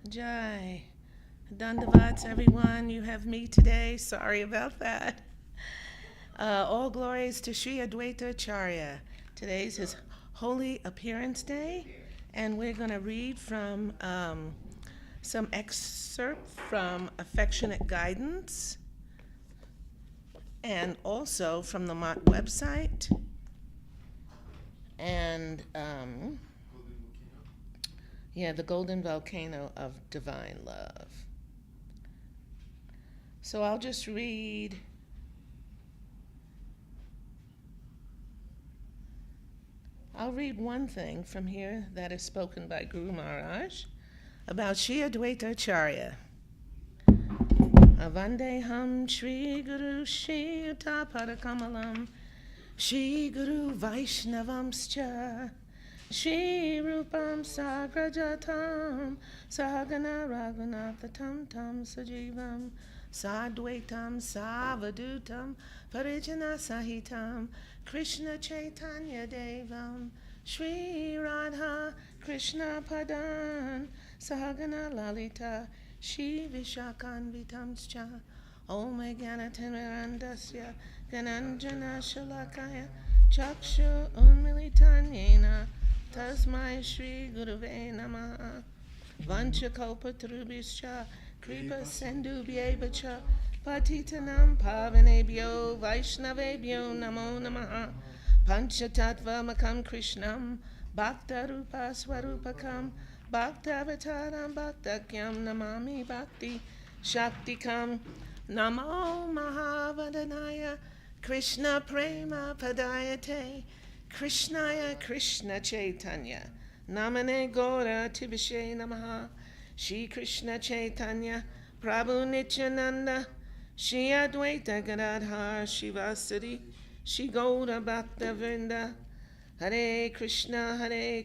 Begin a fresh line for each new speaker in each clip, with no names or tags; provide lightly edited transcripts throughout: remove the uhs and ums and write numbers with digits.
Jaya. Dandavats, everyone. You have me today. Sorry about that. All glories to Sri Advaita Acharya. Today's his holy appearance day, and we're going to read from some excerpt from Affectionate Guidance and also from the Mott website. And the Golden Volcano of Divine Love. So I'll just read one thing from here that is spoken by Guru Maharaj about Sri Advaita Acharya. Avandeham Shri Guru Shri Utapadakamalam Shri Guru Vaishnavamscha Shri Rupam Sagrajatam Sagana Raghunathatam Tam Sajivam Sadvaitam Savadutam Parijana Sahitam Krishna Chaitanya Devam Shri Radha Krishna Padan Sahagana Lalita Shri Vishakanvitamscha Om Ganatimirandasya Gananjana Shalakaya Chakshu Unmilitanyena Tasmai Shri Guruve Namaha Vanchakalpatrubhischa Kripa Sendubhyevacha Patitanam Pavanebhyo Vaishnavebhyo Namo Namaha Panchatattva Makam Krishnam Bhakta Rupa Swarupakam Bhaktavataram Bhaktakyam Namami Bhakti Shaktikam Namo Mahavadanaya Krishna Prema Padayate Krishnaya Krishna Chaitanya Namane Gora Tibishe Namaha Shri Krishna Chaitanya Prabhu Nityananda Shri Advaita Gadadhar Shivasari Shri Gaura Bhakta Vrinda Hare Krishna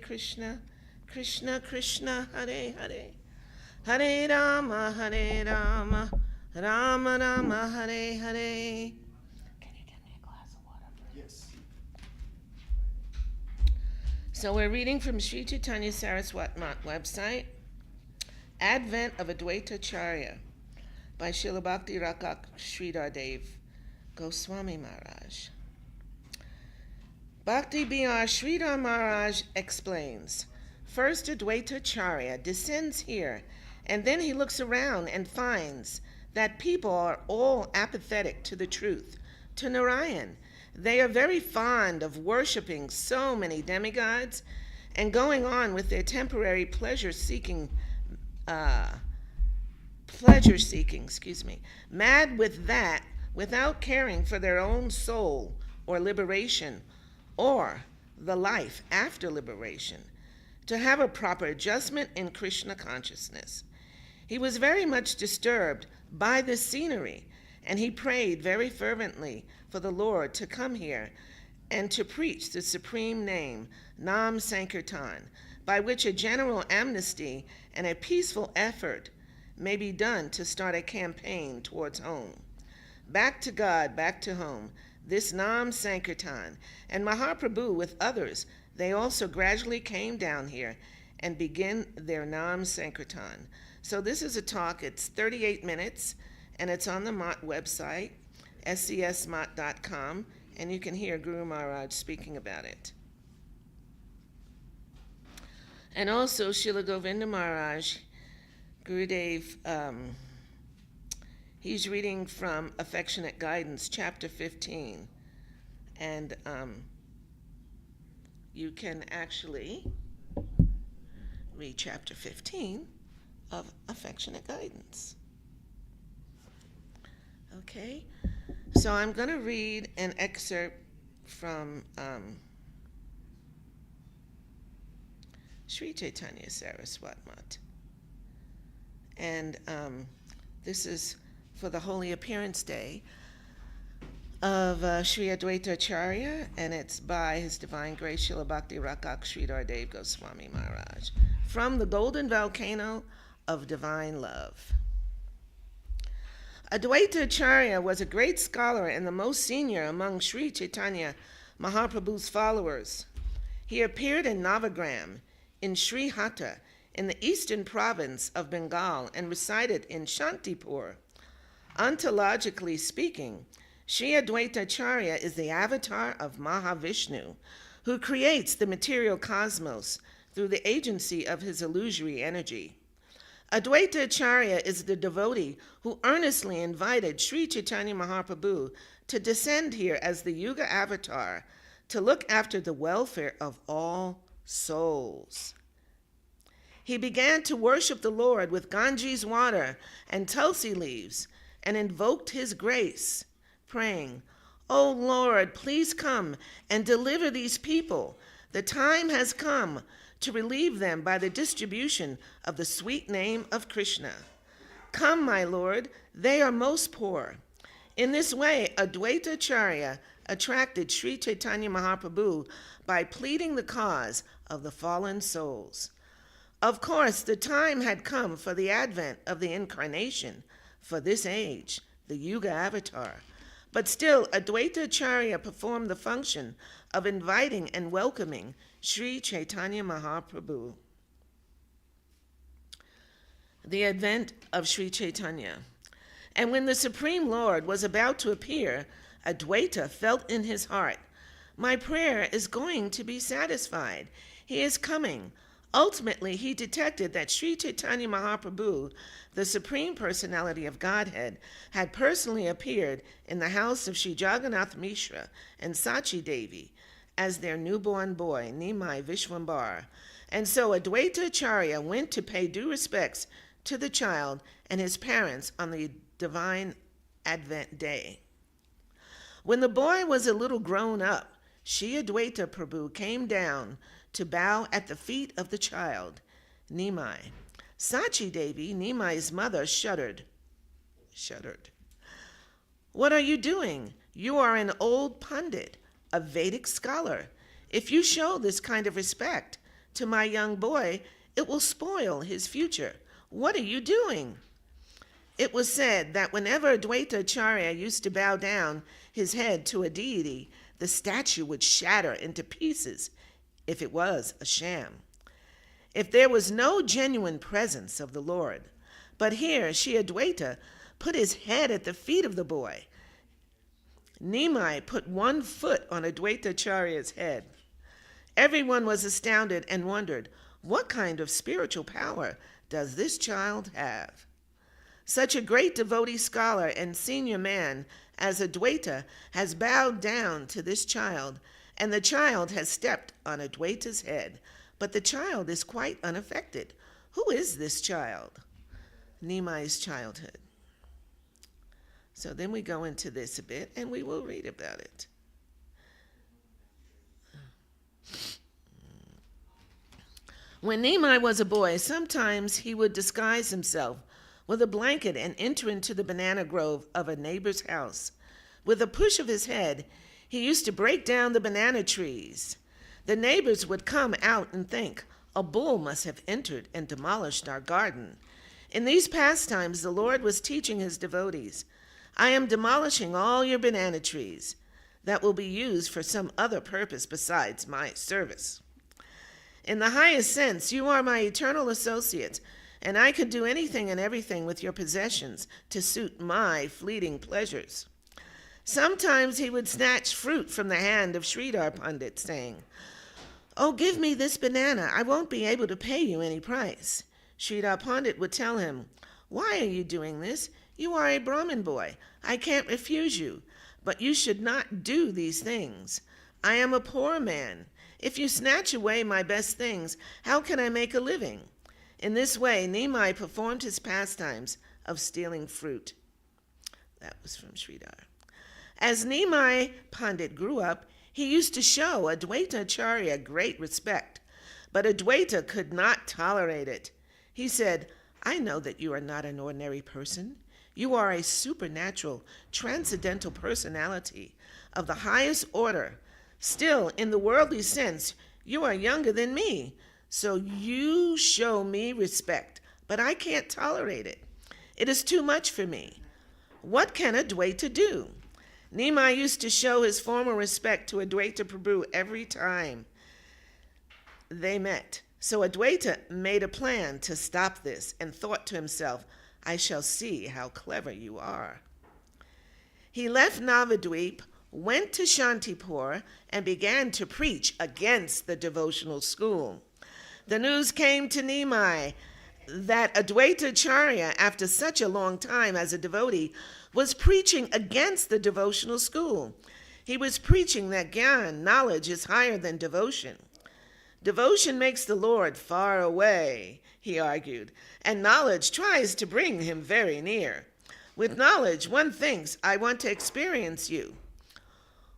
Krishna Krishna Hare Hare Hare Rama Rama Rama Hare Hare. So we're reading from Sri Chaitanya Saraswat website, Advent of Advaita Acharya by Srila Bhakti Raksak Sridhar Goswami Maharaj. Bhakti B.R. Sridhar Maharaj explains, first Advaita Acharya descends here, and then he looks around and finds that people are all apathetic to the truth, to Narayan. They are very fond of worshiping so many demigods and going on with their temporary pleasure seeking, mad with that, without caring for their own soul or liberation or the life after liberation, to have a proper adjustment in Krishna consciousness. He was very much disturbed by this scenery, and he prayed very fervently for the Lord to come here and to preach the supreme name, Nam Sankirtan, by which a general amnesty and a peaceful effort may be done to start a campaign towards home. Back to God, back to home, this Nam Sankirtan, and Mahaprabhu with others, they also gradually came down here and begin their Nam Sankirtan. So this is a talk, it's 38 minutes, and it's on the Mott website, SCSMot.com, and you can hear Guru Maharaj speaking about it. And also Srila Govinda Maharaj, Gurudev, he's reading from Affectionate Guidance, chapter 15. And you can actually read chapter 15 of Affectionate Guidance. Okay, so I'm going to read an excerpt from Sri Chaitanya Saraswat Mat. And this is for the Holy Appearance Day of Sri Advaita Acharya, and it's by His Divine Grace Srila Bhakti Raksak Sridhar Goswami Maharaj, from the Golden Volcano of Divine Love. Advaita Acharya was a great scholar and the most senior among Sri Chaitanya Mahaprabhu's followers. He appeared in Navagram, in Sri Hatta, in the eastern province of Bengal and resided in Shantipur. Ontologically speaking, Sri Advaita Acharya is the avatar of Mahavishnu, who creates the material cosmos through the agency of his illusory energy. Advaita Acharya is the devotee who earnestly invited Sri Chaitanya Mahaprabhu to descend here as the Yuga avatar to look after the welfare of all souls. He began to worship the Lord with Ganges water and tulsi leaves and invoked his grace, praying, "O Lord, please come and deliver these people. The time has come to relieve them by the distribution of the sweet name of Krishna. Come, my Lord, they are most poor." In this way, Advaita Acharya attracted Sri Chaitanya Mahaprabhu by pleading the cause of the fallen souls. Of course, the time had come for the advent of the incarnation for this age, the Yuga avatar. But still, Advaita Acharya performed the function of inviting and welcoming Sri Chaitanya Mahaprabhu. The advent of Sri Chaitanya. And when the Supreme Lord was about to appear, Advaita felt in his heart, "My prayer is going to be satisfied. He is coming." Ultimately, he detected that Sri Chaitanya Mahaprabhu, the Supreme Personality of Godhead, had personally appeared in the house of Sri Jagannath Mishra and Sachi Devi as their newborn boy, Nimai Vishwambar. And so Advaita Acharya went to pay due respects to the child and his parents on the divine Advent day. When the boy was a little grown up, Sri Advaita Prabhu came down to bow at the feet of the child, Nimai. Sachi Devi, Nimai's mother, shuddered. "What are you doing? You are an old pundit, a Vedic scholar. If you show this kind of respect to my young boy, it will spoil his future. What are you doing?" It was said that whenever Advaita Acharya used to bow down his head to a deity, the statue would shatter into pieces if it was a sham, if there was no genuine presence of the Lord. But here, Sri Advaita put his head at the feet of the boy. Nimai put one foot on Advaita Acharya's head. Everyone was astounded and wondered, what kind of spiritual power does this child have? Such a great devotee scholar and senior man as Advaita has bowed down to this child, and the child has stepped on Advaita's head, but the child is quite unaffected. Who is this child? Nimai's childhood. So then we go into this a bit, and we will read about it. When Nimai was a boy, sometimes he would disguise himself with a blanket and enter into the banana grove of a neighbor's house. With a push of his head, he used to break down the banana trees. The neighbors would come out and think, a bull must have entered and demolished our garden. In these pastimes, the Lord was teaching his devotees, I am demolishing all your banana trees that will be used for some other purpose besides my service. In the highest sense, you are my eternal associates, and I could do anything and everything with your possessions to suit my fleeting pleasures. Sometimes he would snatch fruit from the hand of Sridhar Pandit, saying, Oh, give me this banana. I won't be able to pay you any price. Sridhar Pandit would tell him, Why are you doing this? You are a Brahmin boy. I can't refuse you, but you should not do these things. I am a poor man. If you snatch away my best things, how can I make a living? In this way, Nimai performed his pastimes of stealing fruit. That was from Sridhar. As Nimai Pandit grew up, he used to show Advaita Acharya great respect, but Advaita could not tolerate it. He said, I know that you are not an ordinary person. You are a supernatural, transcendental personality of the highest order. Still, in the worldly sense, you are younger than me, so you show me respect, but I can't tolerate it. It is too much for me. What can Advaita do? Nimai used to show his formal respect to Advaita Prabhu every time they met. So Advaita made a plan to stop this and thought to himself, I shall see how clever you are. He left Navadvip, went to Shantipur, and began to preach against the devotional school. The news came to Nimai that Advaita Acharya, after such a long time as a devotee, was preaching against the devotional school. He was preaching that Gyan, knowledge, is higher than devotion. Devotion makes the Lord far away, he argued, and knowledge tries to bring him very near. With knowledge, one thinks, I want to experience you,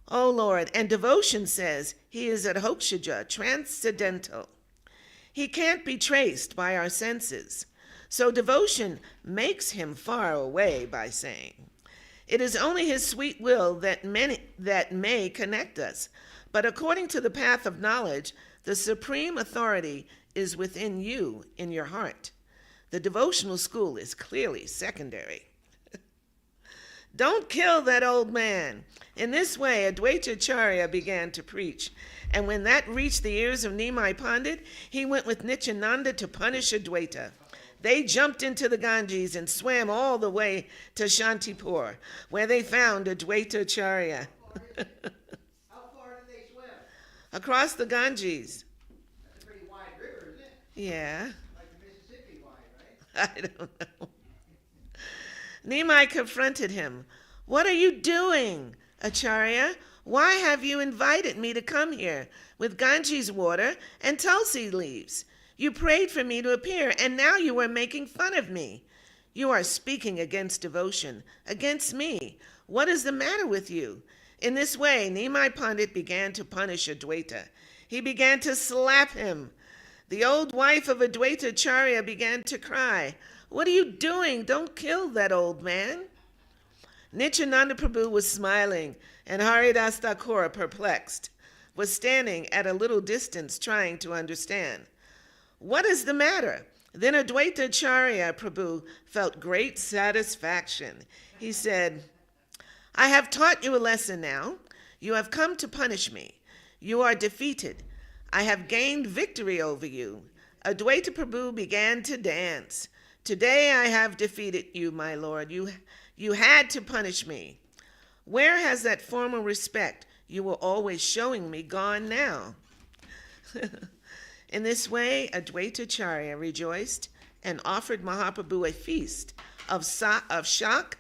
O Lord, and devotion says he is at hokshaja, transcendental. He can't be traced by our senses. So devotion makes him far away by saying, it is only his sweet will that may connect us. But according to the path of knowledge, the supreme authority is within you, in your heart. The devotional school is clearly secondary. Don't kill that old man. In this way, Advaita Acharya began to preach. And when that reached the ears of Nimai Pandit, he went with Nityananda to punish Advaita. They jumped into the Ganges and swam all the way to Shantipur, where they found Advaita Acharya.
How far did they swim?
Across the Ganges.
That's a pretty wide river, isn't it?
Yeah.
Like the Mississippi wide, right?
I don't know. Nimai confronted him. What are you doing, Acharya? Why have you invited me to come here with Ganges water and tulsi leaves? You prayed for me to appear, and now you are making fun of me. You are speaking against devotion, against me. What is the matter with you? In this way, Nimai Pandit began to punish Advaita. He began to slap him. The old wife of Advaita Acharya began to cry. What are you doing? Don't kill that old man. Nityananda Prabhu was smiling, and Haridas Thakur, perplexed, was standing at a little distance trying to understand. What is the matter? Then Advaita Acharya Prabhu felt great satisfaction. He said, I have taught you a lesson now. You have come to punish me. You are defeated. I have gained victory over you. Advaita Prabhu began to dance. Today I have defeated you, my lord. You had to punish me. Where has that former respect you were always showing me gone now? In this way, Advaita Acharya rejoiced and offered Mahaprabhu a feast of shak,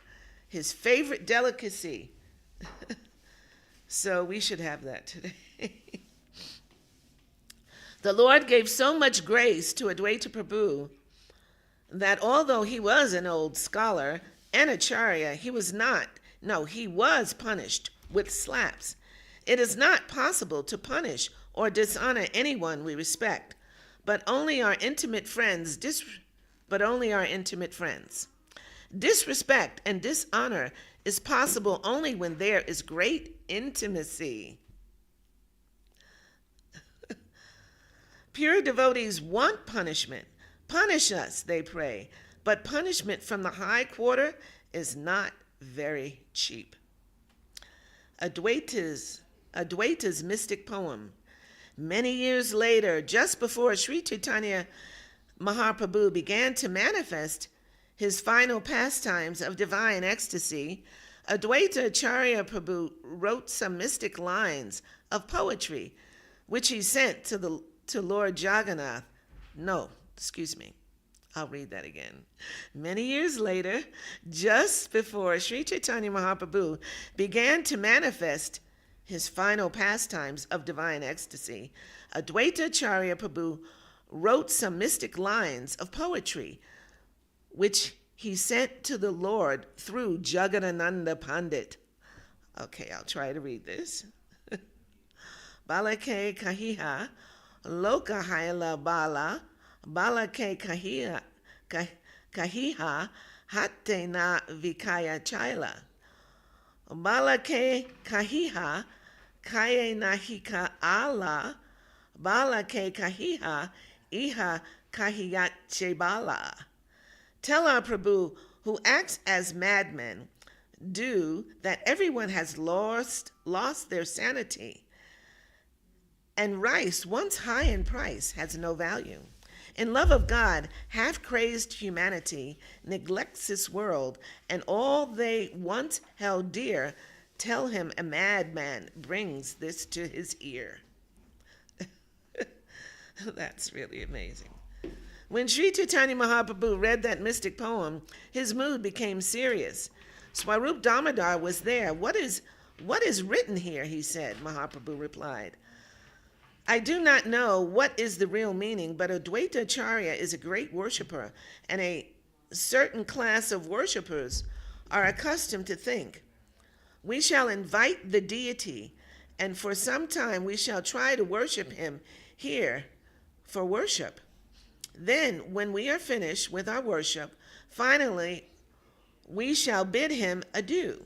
his favorite delicacy. So we should have that today. The Lord gave so much grace to Advaita Prabhu that although he was an old scholar and Acharya, he was punished with slaps. It is not possible to punish or dishonor anyone we respect, but only our intimate friends. Disrespect and dishonor is possible only when there is great intimacy. Pure devotees want punishment. Punish us, they pray, but punishment from the high quarter is not very cheap. Advaita's mystic poem. Many years later, just before Sri Chaitanya Mahaprabhu began to manifest his final pastimes of divine ecstasy, Advaita Acharya Prabhu wrote some mystic lines of poetry, which he sent to Lord Jagannath. I'll read that again. Many years later, just before Sri Chaitanya Mahaprabhu began to manifest his final pastimes of divine ecstasy, Advaita Acharya Prabhu wrote some mystic lines of poetry, which he sent to the Lord through Jagadananda Pandit. Okay, I'll try to read this. Balake kahiha, lokahaila bala, balake kahiha, hatte na vikaya chaila. Balake kahiha, kaye nahika ala, balake kahiha, iha kahiyat chebala. Tell our Prabhu, who acts as madmen do, that everyone has lost their sanity. And rice, once high in price, has no value. In love of God, half-crazed humanity neglects this world, and all they once held dear tell him a madman brings this to his ear. That's really amazing. When Sri Chaitanya Mahaprabhu read that mystic poem, his mood became serious. Swarup Damodar was there. What is written here, he said. Mahaprabhu replied, I do not know what is the real meaning, but Advaita Acharya is a great worshipper, and a certain class of worshippers are accustomed to think, we shall invite the deity, and for some time we shall try to worship him here for worship. Then, when we are finished with our worship, finally we shall bid him adieu.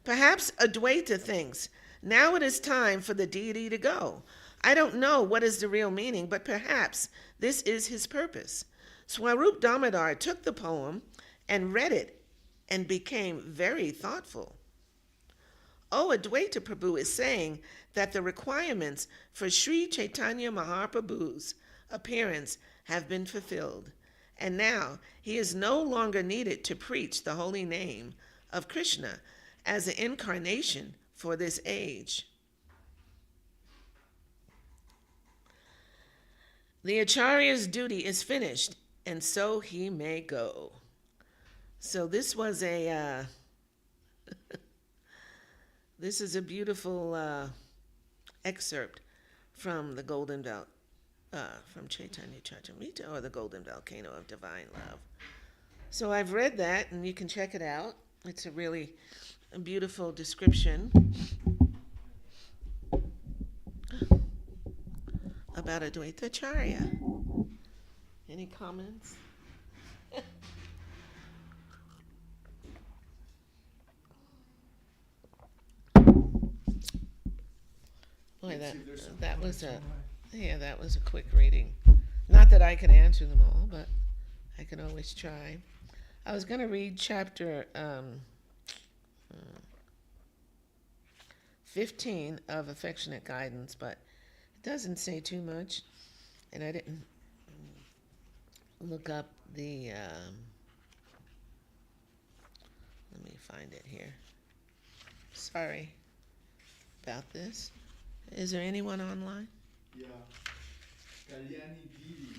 Perhaps Advaita thinks, now it is time for the deity to go. I don't know what is the real meaning, but perhaps this is his purpose. Swarup Damodar took the poem and read it and became very thoughtful. Oh, Advaita Prabhu is saying that the requirements for Sri Chaitanya Mahaprabhu's appearance have been fulfilled, and now he is no longer needed to preach the holy name of Krishna as an incarnation for this age. The Acharya's duty is finished, and so he may go. So this was a this is a beautiful excerpt from the Golden from Chaitanya Charitamrita, or the Golden Volcano of Divine Love. So I've read that, and you can check it out. It's a really beautiful description about Advaita Acharya. Any comments? Boy, that was a quick reading. Not that I can answer them all, but I can always try. I was going to read chapter 15 of Affectionate Guidance, but it doesn't say too much, and I didn't look up the, let me find it here. Sorry about this. Is there anyone online?
Yeah. Kalyani Didi.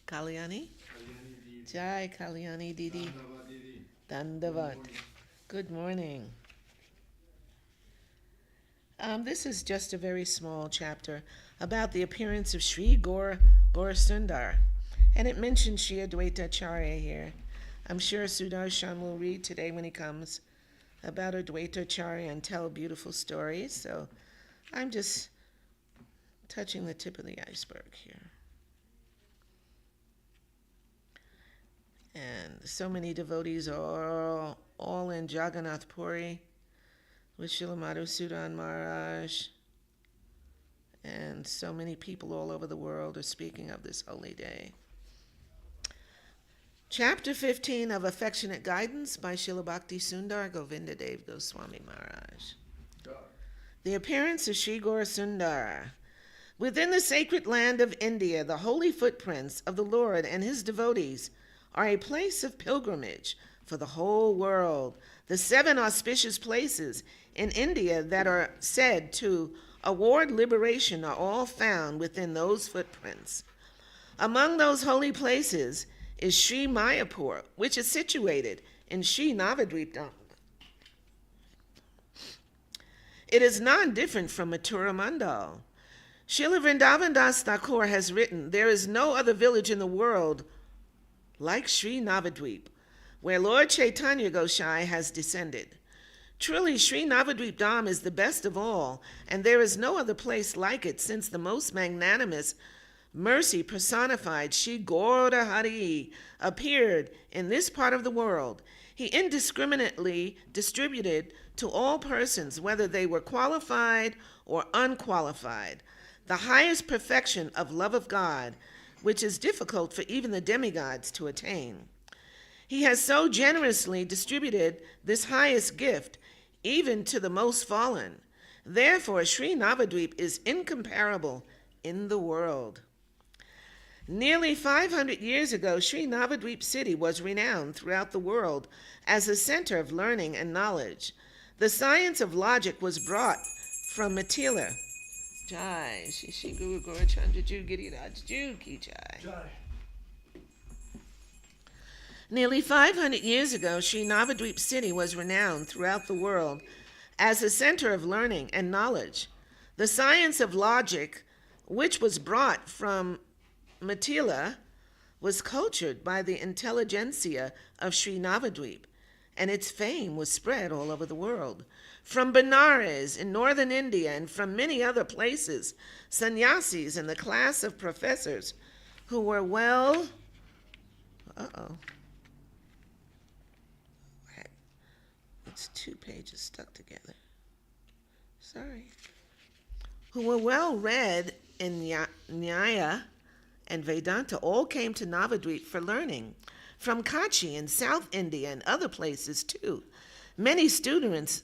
Kalyani?
Kalyani Didi.
Jaya Kalyani Didi.
Dandavad Didi.
Dandavat. Good morning. This is just a very small chapter about the appearance of Sri Gaurasundar, and it mentions Sri Advaita Acharya here. I'm sure Sudarshan will read today when he comes about Advaita Acharya and tell beautiful stories, so I'm just touching the tip of the iceberg here. And so many devotees are all in Jagannath Puri with Srila Madhusudan Maharaj, and so many people all over the world are speaking of this holy day. Chapter 15 of Affectionate Guidance by Srila Bhakti Sundar Govinda Dev Goswami Maharaj. The appearance of Sri Gaurasundar. Within the sacred land of India, the holy footprints of the Lord and his devotees are a place of pilgrimage for the whole world. The 7 auspicious places in India that are said to award liberation are all found within those footprints. Among those holy places is Sri Mayapur, which is situated in Sri Navadvip Dham. It is non-different from Mathura Mandal. Srila Vrindavan Das Thakur has written, there is no other village in the world like Sri Navadvip, where Lord Chaitanya Gosai has descended. Truly, Sri Navadvip Dham is the best of all, and there is no other place like it, since the most magnanimous mercy personified Sri Gaura Hari appeared in this part of the world. He indiscriminately distributed to all persons, whether they were qualified or unqualified, the highest perfection of love of God, which is difficult for even the demigods to attain. He has so generously distributed this highest gift even to the most fallen. Therefore, Sri Navadvip is incomparable in the world. Nearly 500 years ago, Sri Navadvip city was renowned throughout the world as a center of learning and knowledge. The science of logic was brought from Mithila. Jai, Shishi Guru Gaurachandra Ju Giriraj Ju Ki Jai. Nearly 500 years ago, Sri Navadvip city was renowned throughout the world as a center of learning and knowledge. The science of logic, which was brought from Mithila, was cultured by the intelligentsia of Sri Navadvip, and its fame was spread all over the world. From Benares in northern India and from many other places, sannyasis and the class of professors who were it's 2 pages stuck together. Sorry. Who were well read in Nyaya and Vedanta all came to Navadvip for learning. From Kachi in South India and other places too. Many students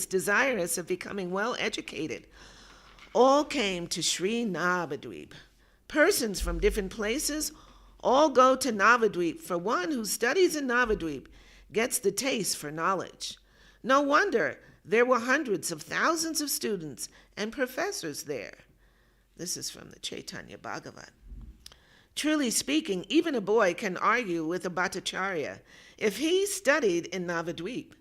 desirous of becoming well educated all came to Sri Navadvip. Persons from different places all go to Navadvip, for one who studies in Navadvip gets the taste for knowledge. No wonder there were hundreds of thousands of students and professors there. This is from the Chaitanya Bhagavat. Truly speaking, even a boy can argue with a Bhattacharya if he studied in Navadvip.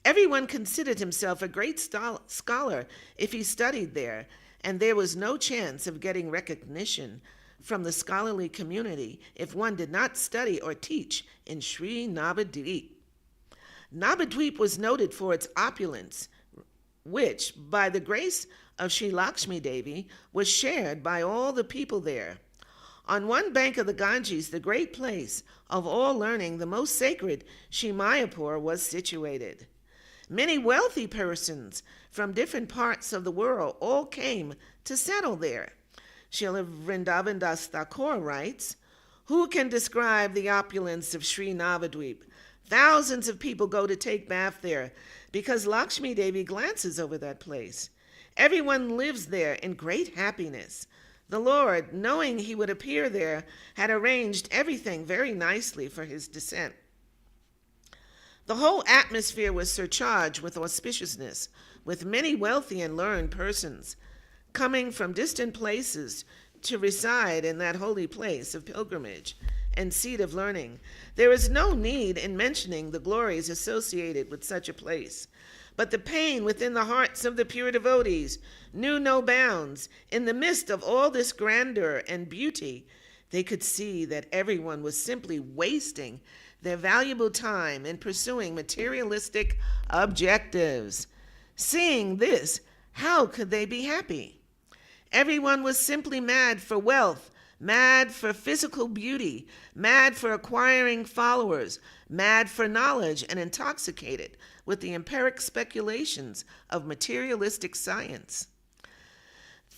Everyone considered himself a great scholar if he studied there, and there was no chance of getting recognition from the scholarly community if one did not study or teach in Sri Navadvip. Navadvip was noted for its opulence, which, by the grace of Sri Lakshmi Devi, was shared by all the people there. On one bank of the Ganges, the great place of all learning, the most sacred Sri Mayapur was situated. Many wealthy persons from different parts of the world all came to settle there. Srila Vrindavan Das Thakur writes, "Who can describe the opulence of Sri Navadvip? Thousands of people go to take bath there because Lakshmi Devi glances over that place. Everyone lives there in great happiness. The Lord, knowing he would appear there, had arranged everything very nicely for his descent. The whole atmosphere was surcharged with auspiciousness, with many wealthy and learned persons coming from distant places to reside in that holy place of pilgrimage and seat of learning. There is no need in mentioning the glories associated with such a place. But the pain within the hearts of the pure devotees knew no bounds. In the midst of all this grandeur and beauty, they could see that everyone was simply wasting their valuable time in pursuing materialistic objectives. Seeing this, how could they be happy? Everyone was simply mad for wealth, mad for physical beauty, mad for acquiring followers, mad for knowledge, and intoxicated with the empiric speculations of materialistic science.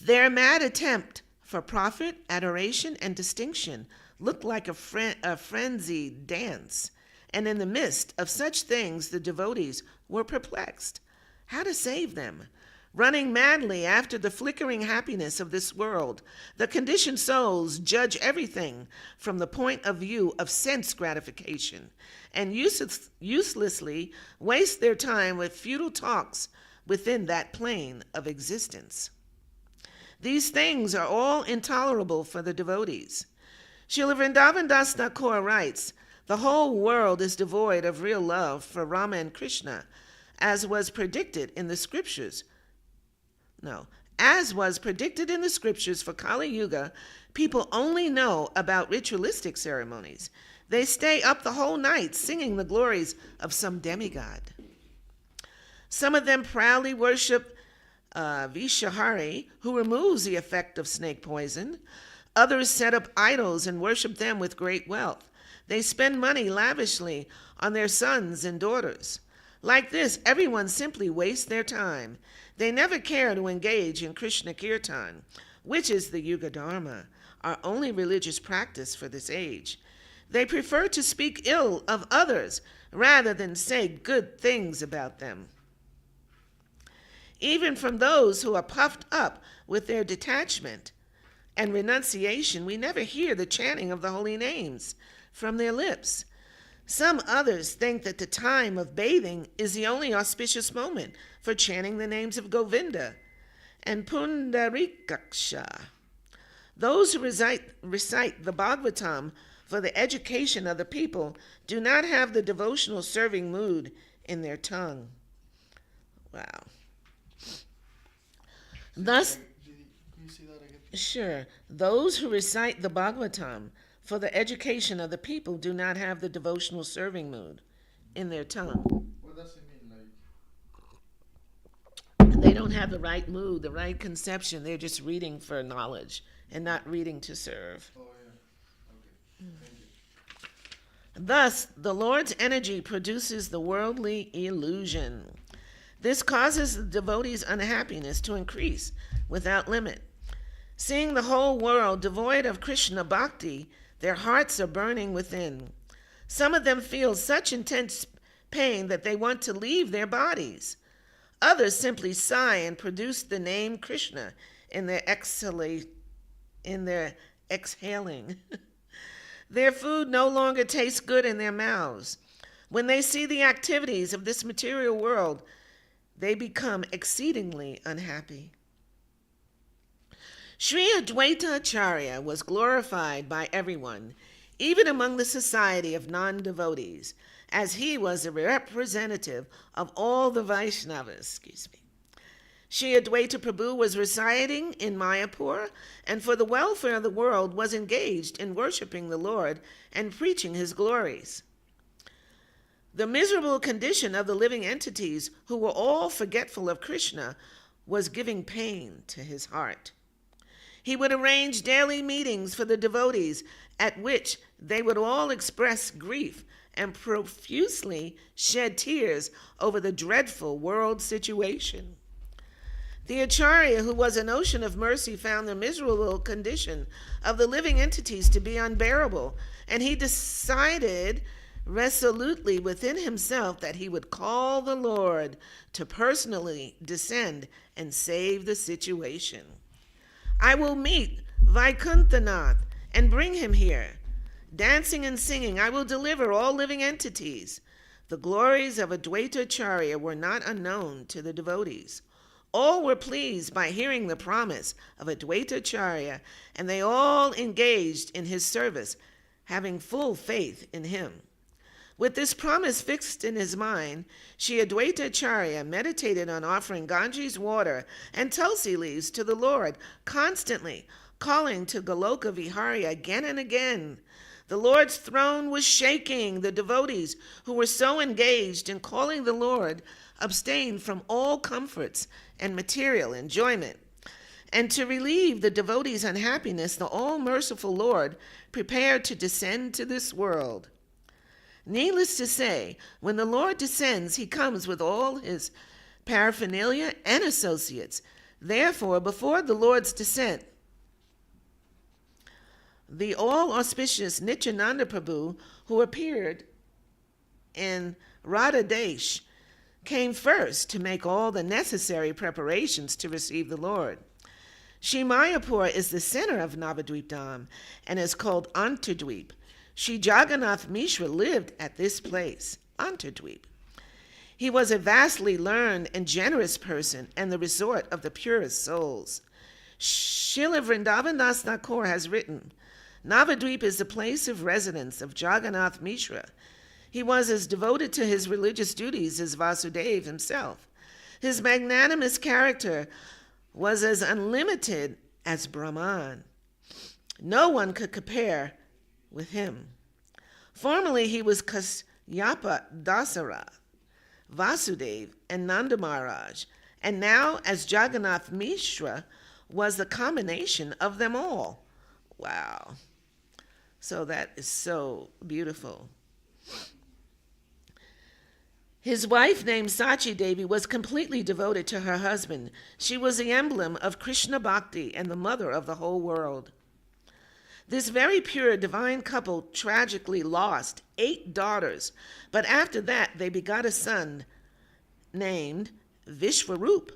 Their mad attempt for profit, adoration, and distinction looked like a frenzied dance, and in the midst of such things the devotees were perplexed. How to save them? Running madly after the flickering happiness of this world, the conditioned souls judge everything from the point of view of sense gratification and uselessly waste their time with futile talks within that plane of existence. These things are all intolerable for the devotees. Srila Vrindavan Das Thakur writes, "The whole world is devoid of real love for Rama and Krishna, as was predicted in the scriptures. As was predicted in the scriptures for Kali Yuga, people only know about ritualistic ceremonies. They stay up the whole night singing the glories of some demigod. Some of them proudly worship Vishahari, who removes the effect of snake poison. Others set up idols and worship them with great wealth. They spend money lavishly on their sons and daughters. Like this, everyone simply wastes their time. They never care to engage in Krishna Kirtan, which is the Yuga Dharma, our only religious practice for this age. They prefer to speak ill of others rather than say good things about them. Even from those who are puffed up with their detachment, and renunciation, we never hear the chanting of the holy names from their lips. Some others think that the time of bathing is the only auspicious moment for chanting the names of Govinda and Pundarikaksha. Those who recite the Bhagavatam for the education of the people do not have the devotional serving mood in their tongue. Wow. Thus,
Can you say that again?
sure, those who recite the Bhagavatam for the education of the people do not have the devotional serving mood in their tongue.
What does it mean? Like,
They don't have the right mood, the right conception. They're just reading for knowledge and not reading to serve.
oh yeah. Okay. Thank you.
Thus, the Lord's energy produces the worldly illusion. This causes the devotees' unhappiness to increase without limit. Seeing the whole world devoid of Krishna bhakti, their hearts are burning within. Some of them feel such intense pain that they want to leave their bodies. Others simply sigh and produce the name Krishna in their exhaling. Their food no longer tastes good in their mouths. When they see the activities of this material world, they become exceedingly unhappy. Sri Advaita Acharya was glorified by everyone, even among the society of non-devotees, as he was a representative of all the Vaishnavas. Sri Advaita Prabhu was residing in Mayapur, and for the welfare of the world was engaged in worshiping the Lord and preaching his glories. The miserable condition of the living entities, who were all forgetful of Krishna, was giving pain to his heart. He would arrange daily meetings for the devotees at which they would all express grief and profusely shed tears over the dreadful world situation. The Acharya, who was an ocean of mercy, found the miserable condition of the living entities to be unbearable, and he decided resolutely within himself that he would call the Lord to personally descend and save the situation. I will meet Vaikunthanath and bring him here. Dancing and singing, I will deliver all living entities. The glories of Advaita Acharya were not unknown to the devotees. All were pleased by hearing the promise of Advaita Acharya, and they all engaged in his service, having full faith in him. With this promise fixed in his mind, Sri Advaita Acharya meditated on offering Ganges water and tulsi leaves to the Lord, constantly calling to Goloka Vihari again and again. The Lord's throne was shaking. The devotees who were so engaged in calling the Lord abstained from all comforts and material enjoyment. And to relieve the devotees' unhappiness, the all-merciful Lord prepared to descend to this world. Needless to say, when the Lord descends, he comes with all his paraphernalia and associates. Therefore, before the Lord's descent, the all-auspicious Nityananda Prabhu, who appeared in Radha Desh, came first to make all the necessary preparations to receive the Lord. Shri Mayapur is the center of Navadvip Dham and is called Antardvip. Shri Jagannath Mishra lived at this place, Antardvip. He was a vastly learned and generous person and the resort of the purest souls. Srila Vrindavan Das Thakur has written, Navadvip is the place of residence of Jagannath Mishra. He was as devoted to his religious duties as Vasudeva himself. His magnanimous character was as unlimited as Brahman. No one could compare with him. Formerly he was Kasyapa Dasarath, Vasudeva, and Nanda Maharaj, and now as Jagannath Mishra was the combination of them all. Wow. So that is so beautiful. His wife, named Sachi Devi, was completely devoted to her husband. She was the emblem of Krishna Bhakti and the mother of the whole world. This very pure divine couple tragically lost 8 daughters, but after that they begot a son named Vishwarup,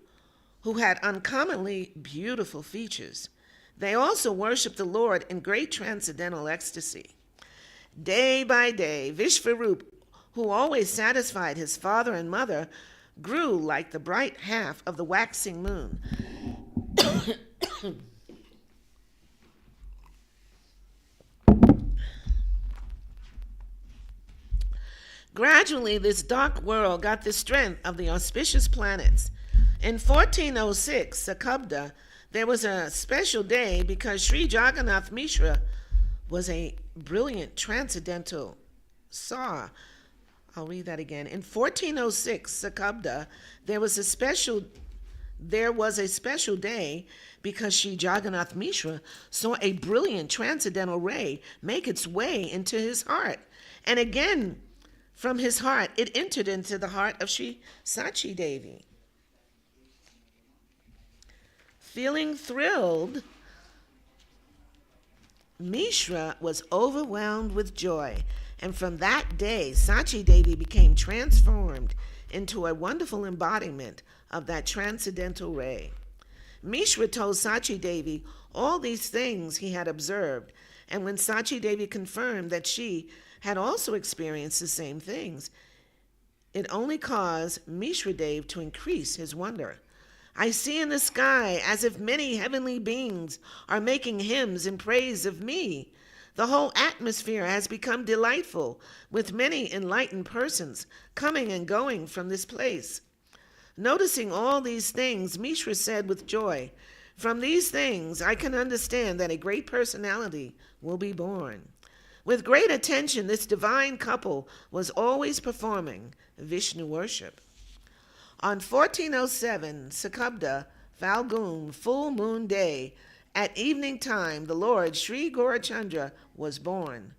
who had uncommonly beautiful features. They also worshiped the Lord in great transcendental ecstasy. Day by day, Vishvarup, who always satisfied his father and mother, grew like the bright half of the waxing moon. Gradually, this dark world got the strength of the auspicious planets. In 1406, Sakabda, there was a special day because Sri Jagannath Mishra was a brilliant transcendental Sar. I'll read that again. In 1406, Sakabda, there was a special day because Sri Jagannath Mishra saw a brilliant transcendental ray make its way into his heart. And again, from his heart, it entered into the heart of Sri Sachi Devi. Feeling thrilled, Mishra was overwhelmed with joy, and from that day, Sachi Devi became transformed into a wonderful embodiment of that transcendental ray. Mishra told Sachi Devi all these things he had observed, and when Sachi Devi confirmed that she had also experienced the same things, it only caused Mishra Dev to increase his wonder. I see in the sky as if many heavenly beings are making hymns in praise of me. The whole atmosphere has become delightful, with many enlightened persons coming and going from this place. Noticing all these things, Mishra said with joy, "From these things I can understand that a great personality will be born." With great attention, this divine couple was always performing Vishnu worship. On 1407, Sakabda, Falgun, full moon day, at evening time, the Lord Sri Gaurachandra was born.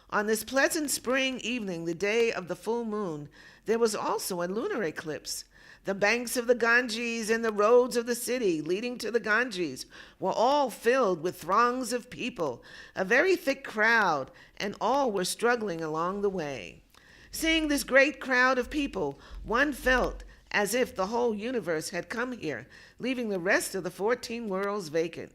On this pleasant spring evening, the day of the full moon, there was also a lunar eclipse. The banks of the Ganges and the roads of the city leading to the Ganges were all filled with throngs of people, a very thick crowd, and all were struggling along the way. Seeing this great crowd of people, one felt as if the whole universe had come here, leaving the rest of the 14 worlds vacant.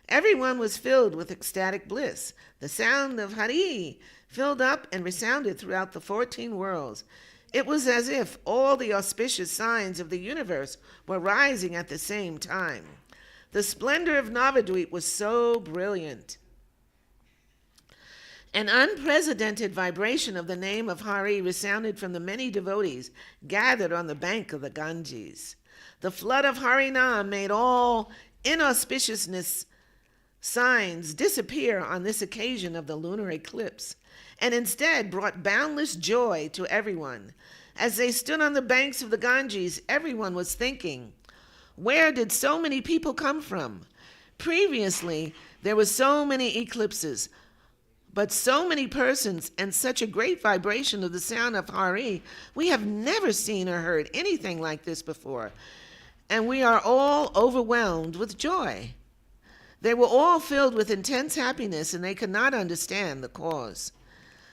Everyone was filled with ecstatic bliss. The sound of Hari filled up and resounded throughout the 14 worlds. It was as if all the auspicious signs of the universe were rising at the same time. The splendor of Navadvip was so brilliant. An unprecedented vibration of the name of Hari resounded from the many devotees gathered on the bank of the Ganges. The flood of Harinam made all inauspiciousness signs disappear on this occasion of the lunar eclipse, and instead brought boundless joy to everyone. As they stood on the banks of the Ganges, everyone was thinking, where did so many people come from? Previously, there were so many eclipses, but so many persons and such a great vibration of the sound of Hari, we have never seen or heard anything like this before, and we are all overwhelmed with joy. They were all filled with intense happiness, and they could not understand the cause.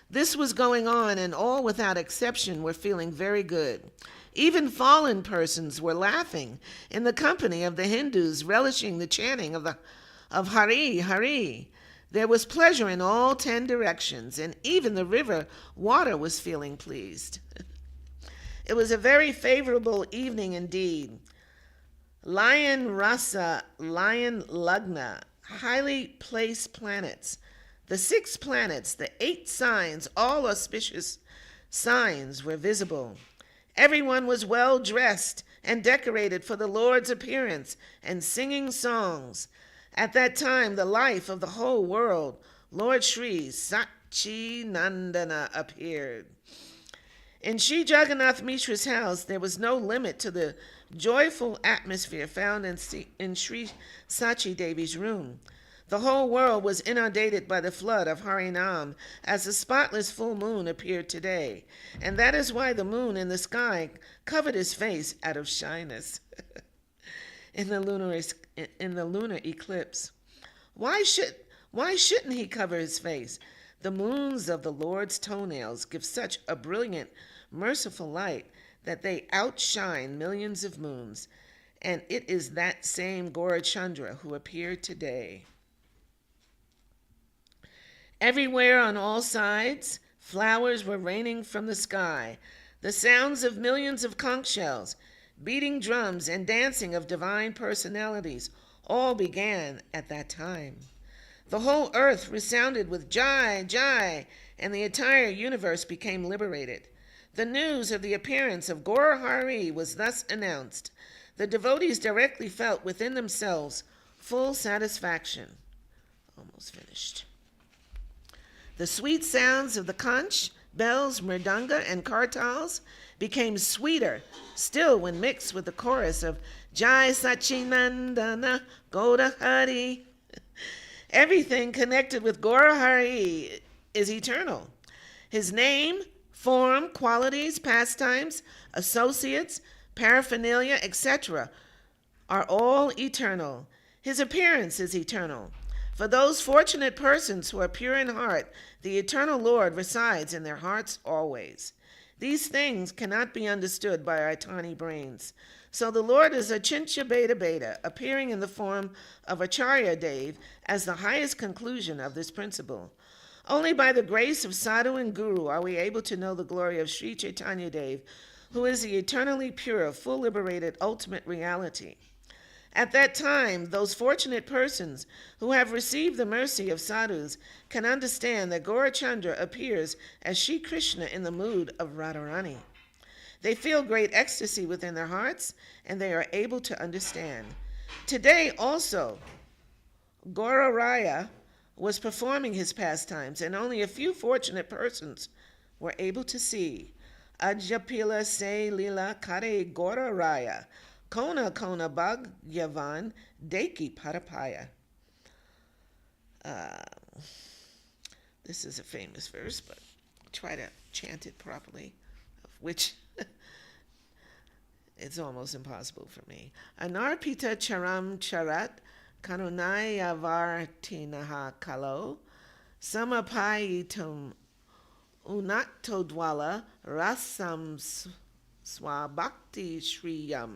This was going on, and all without exception were feeling very good. Even fallen persons were laughing in the company of the Hindus, relishing the chanting of Hari, Hari. There was pleasure in all 10 directions, and even the river water was feeling pleased. It was a very favorable evening indeed. Lion Rasa, Lion Lagna, highly placed planets, the 6 planets, the 8 signs, all auspicious signs were visible. Everyone was well dressed and decorated for the Lord's appearance and singing songs. At that time, the life of the whole world, Lord Sri Satchinandana appeared. In Sri Jagannath Mishra's house, there was no limit to the joyful atmosphere found in Sri Sachi Devi's room. The whole world was inundated by the flood of Harinam as the spotless full moon appeared today, and that is why the moon in the sky covered his face out of shyness in the lunar eclipse. Why shouldn't he cover his face? The moons of the Lord's toenails give such a brilliant, merciful light that they outshine millions of moons, and it is that same Gaurachandra who appeared today. Everywhere on all sides, flowers were raining from the sky. The sounds of millions of conch shells, beating drums, and dancing of divine personalities all began at that time. The whole earth resounded with Jai, Jai, and the entire universe became liberated. The news of the appearance of Gaura Hari was thus announced. The devotees directly felt within themselves full satisfaction. Almost finished. The sweet sounds of the conch, bells, mridanga, and kartals became sweeter still when mixed with the chorus of Jai Sachinandana Gaura Hari. Everything connected with Gaura Hari is eternal. His name, form, qualities, pastimes, associates, paraphernalia, etc. are all eternal. His appearance is eternal. For those fortunate persons who are pure in heart, the eternal Lord resides in their hearts always. These things cannot be understood by our tiny brains. So the Lord is Achintya Beta Beta, appearing in the form of Acharya Dev as the highest conclusion of this principle. Only by the grace of Sadhu and Guru are we able to know the glory of Sri Chaitanya Dev, who is the eternally pure, full liberated, ultimate reality. At that time, those fortunate persons who have received the mercy of sadhus can understand that Gaurachandra appears as Shri Krishna in the mood of Radharani. They feel great ecstasy within their hearts, and they are able to understand. Today also, Gauraraya was performing his pastimes, and only a few fortunate persons were able to see. Ajapila se lila kare Gauraraya, Kona Kona Bhagyavan Deki Parapaya. This is a famous verse, but try to chant it properly, of which it's almost impossible for me. Anarpita charam charat kanunaya vartinaha kalo samapayitum unatto dwala rasam swabhakti shriyam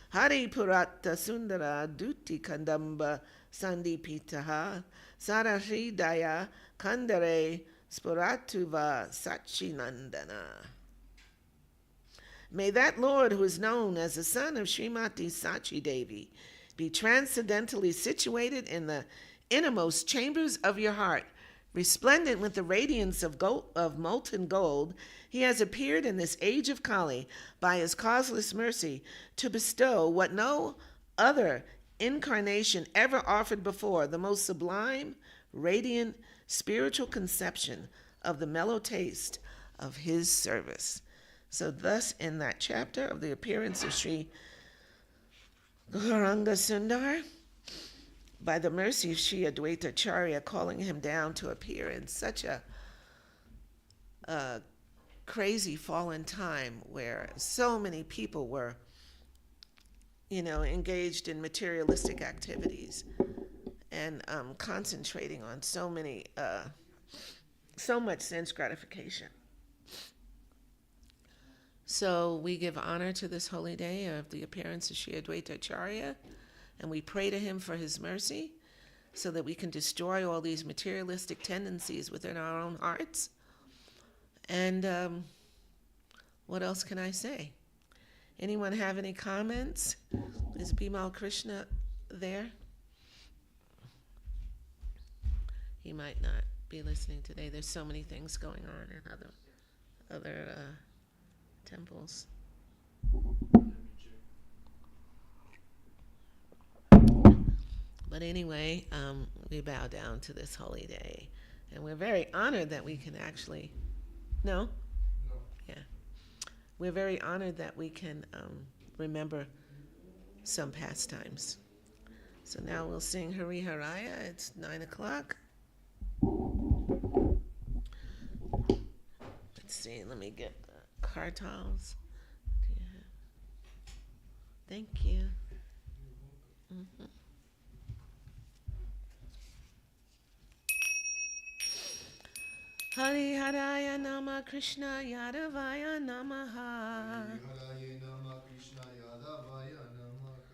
hari purata sundara duti kandamba sandipitaha sarahridaya kandare spuratuva sachinandana. May that Lord who is known as the son of Srimati Sachi Devi be transcendently situated in the innermost chambers of your heart. Resplendent with the radiance of molten gold, he has appeared in this age of Kali by his causeless mercy to bestow what no other incarnation ever offered before, the most sublime, radiant, spiritual conception of the mellow taste of his service. So thus, in that chapter of the appearance of Sri Gauranga Sundar, by the mercy of Sri Advaita Acharya calling him down to appear in such a crazy fallen time where so many people were, engaged in materialistic activities and concentrating on so much sense gratification. So we give honor to this holy day of the appearance of Sri Advaita Acharya, and we pray to him for his mercy so that we can destroy all these materialistic tendencies within our own hearts. And what else can I say? Anyone have any comments? Is Bimal Krishna there? He might not be listening today. There's so many things going on in other temples. But anyway, we bow down to this holy day, and we're very honored that we can actually. No? Yeah. We're very honored that we can remember some pastimes. So now we'll sing Hari Haraya. It's 9:00. Let's see. Let me get the kartals. Yeah. Thank you. Mm-hmm. Hari Haraya Nama Krishna Yadavaya Namaha.
Hare Nama Krishna Yadavaya Namaha.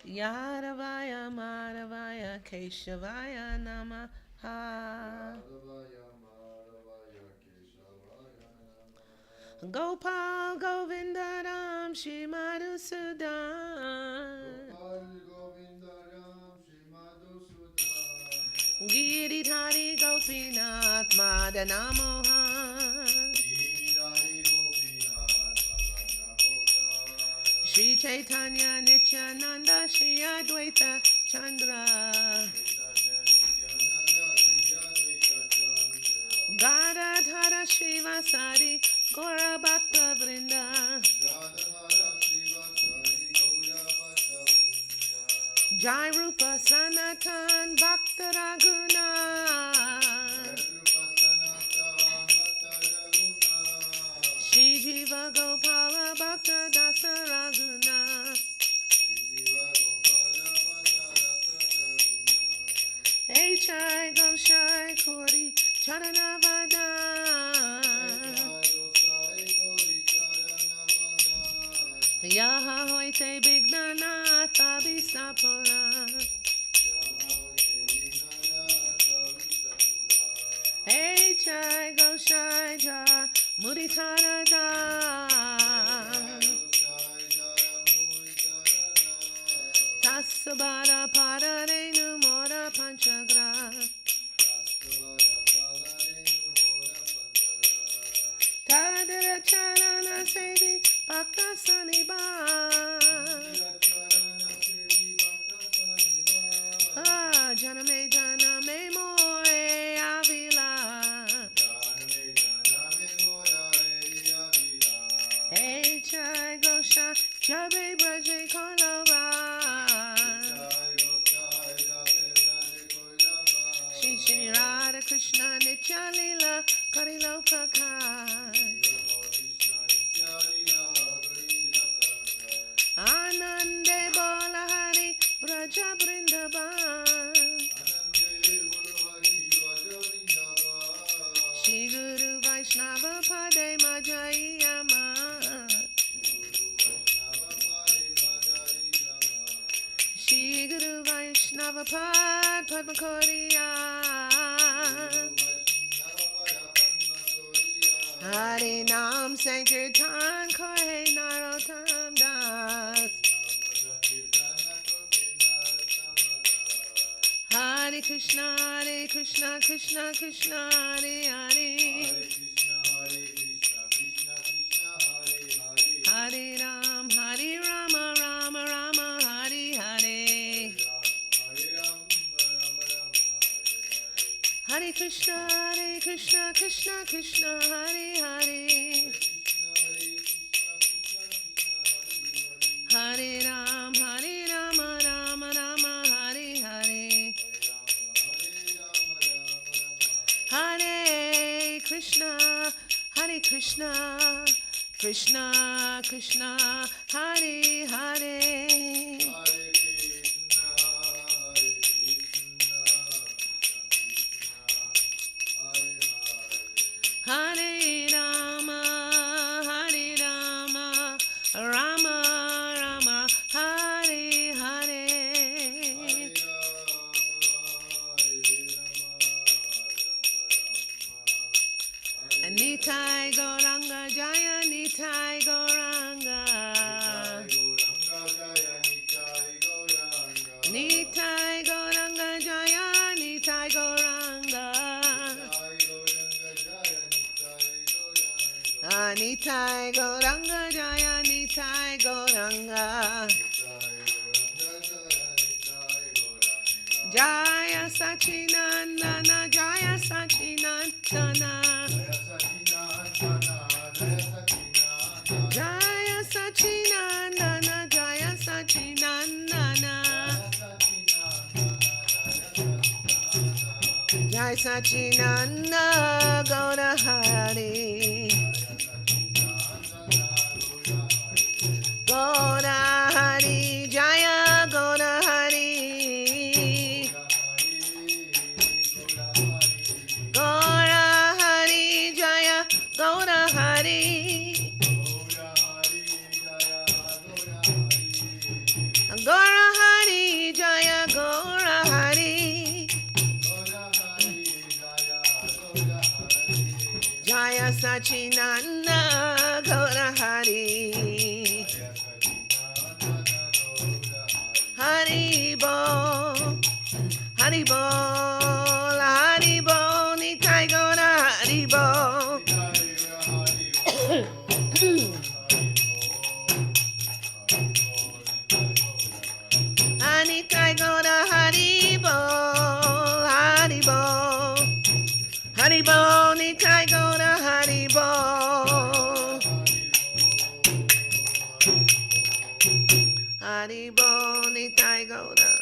Yadavaya Madhavaya Keshavaya Namaha.
Yadavaya
Gopal Govinda Ram Shri Madhusudan
Gopal Govinda Ram Shri Madhusudan
Giridhari Gopinath Madana Mohan
Giridhari Gopinath Madana Mohan
Shri Chaitanya Nityananda Shri Advaita Chandra Gadadhara Srivasari Gaura Bhakta Vrinda Jai Rupa Sanatan Bhakta Raguna Shri Jiva Gopala Bhakta Dasa Raguna Hey Chai Goshai Kori Charanavada Yaha Hoite Bignanata Bisapura Hey Chai Goshai Ja Muditarada Tasabara Padarenu Mora Panchagra Tadara Charana Sevi Bhakta Saniba Janame Janame Moe Avila Hey Chai Gosha Jabe Braje Kolava Shri Radha Krishna Nitya Lila Karilo Prakash Anande Bola Hari Braja Brindaban Shri Guru Vaishnava Pade Majayama Shri Guru Vaishnava Pad Padmakoriya Hare Nam Sankirtan Kore Narottam Das Hare Krishna Krishna Krishna Hare Hare Hare Rama Rama Rama Hare Hare Hare Krishna Krishna Krishna Hare Hare Hare Rama Rama Rama Hare Hare Hare Krishna Krishna Krishna Hare Hare Hare Rama Rama Rama Hare Hare Nitai Gauranga Jaya Nitai Gauranga Nitai Gauranga Jaya Nitai Gauranga Nitai Gauranga Jaya Nitai Gauranga Jaya Sachinandana Jaya Sachinandana Jaya Sachinandana Jaya Sachinandana Jaya Sachinanda Gaura Hari Gaura Hari Jaya Gaura Hari Gaura Hari Jaya Gaura Hari Gaura Hari Jaya Gaura Hari Jaya Sachinanda Gaura Hari. Hari Bol, Hari Bol, Hari Bol, Nitai Gaura Hari Bol. Nitai Gaura Hari Bol, Hari Bol. Hari Bol, Nitai Gaura Hari Bol. Hari Bol, Nitai Gaura.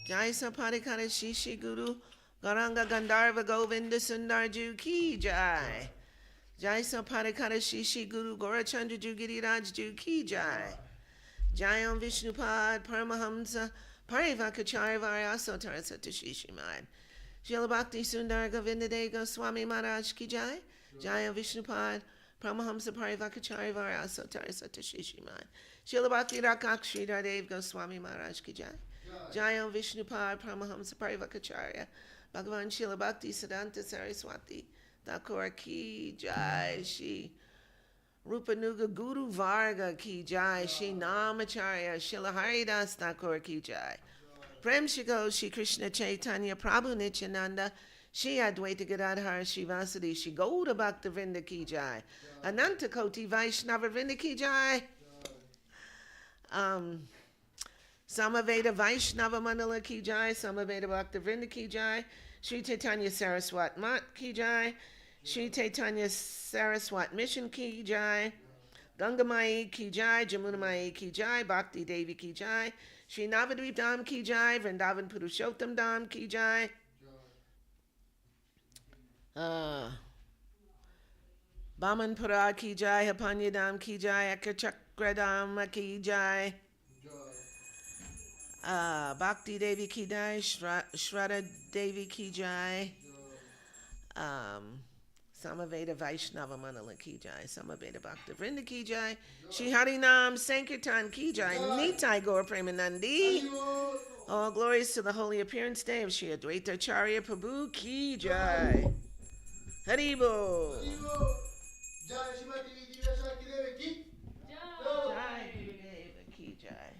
Jai Sapadikara Shishi Guru Garanga Gandharva Govinda Sundarju Ki Jai. Jai Sapadikara Shishi Guru Gorachandra Jugiri Rajju Ki Jai. Jai Om Vishnupad Paramahamsa Parivakacharya Varyaso Tarasata Shishimad. Srila Bhakti Sundar Govinda De Goswami Maharaj Ki Jai. Jai Om Vishnupad Paramahamsa Parivakacharya Varyaso Tarasata Shishimad. Srila Bhakti Raksak Sridhar Dev Goswami Maharaj Ki Jai. Jaya Vishnupad Paramahamsa Parivakacharya Bhagavan Srila Bhakti Siddhanta Saraswati Thakur Ki Jai. Shri Rupanuga Guru Varga Ki Jai. Shri Namacharya Srila Haridas Thakur Ki Jai. Prem Shigo Shri Krishna Chaitanya Prabhu Nityananda Shri Advaita Gadadhar Shri Vasadi Shri Gauda Bhakta Vrinda Ki Jai. Ananta Koti Vaishnava Vrinda Ki Jai. Samaveda Vaishnava Mandala Ki Jai, Samaveda Bhakta Vrinda Ki Jai, Sri Chaitanya Saraswat Mat Ki Jai, Sri Chaitanya Saraswat Mission Ki Jai, Ganga Mai Ki Jai, Jamuna Mai Ki Jai, Bhakti Devi Ki Jai, Sri Navadvip Dham Ki Jai, Vrindavan Purushottam Dham Ki Jai, Bamanpura Ki Jai, Hapanya Dham Ki Jai, Ekachakra Dham Ki Jai, Bhakti Devi Ki Jai, Shraddha Devi Ki Jai, Samaveda Vaishnava Mandala Ki Jai, Samaveda Bhakta Vrinda Ki Jai, Shri Harinam Sankirtan Ki Jai, Nitai Gaur Premanandi. All glories to the holy appearance day of Shri Advaita Acharya Prabhu Ki Jai. Haribo.
Jai Shrimati Divya Shakti Devi Ki.
Jai Gurudeva Ki Jai.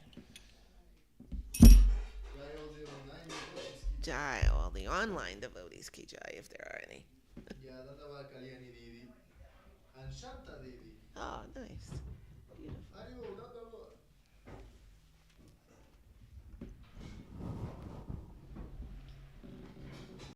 Jai, all the online devotees Ki Jai, if there are any.
Yadava Kalyani Devi and Shanta Devi.
Oh, nice. Beautiful.
Haribo, Dadava.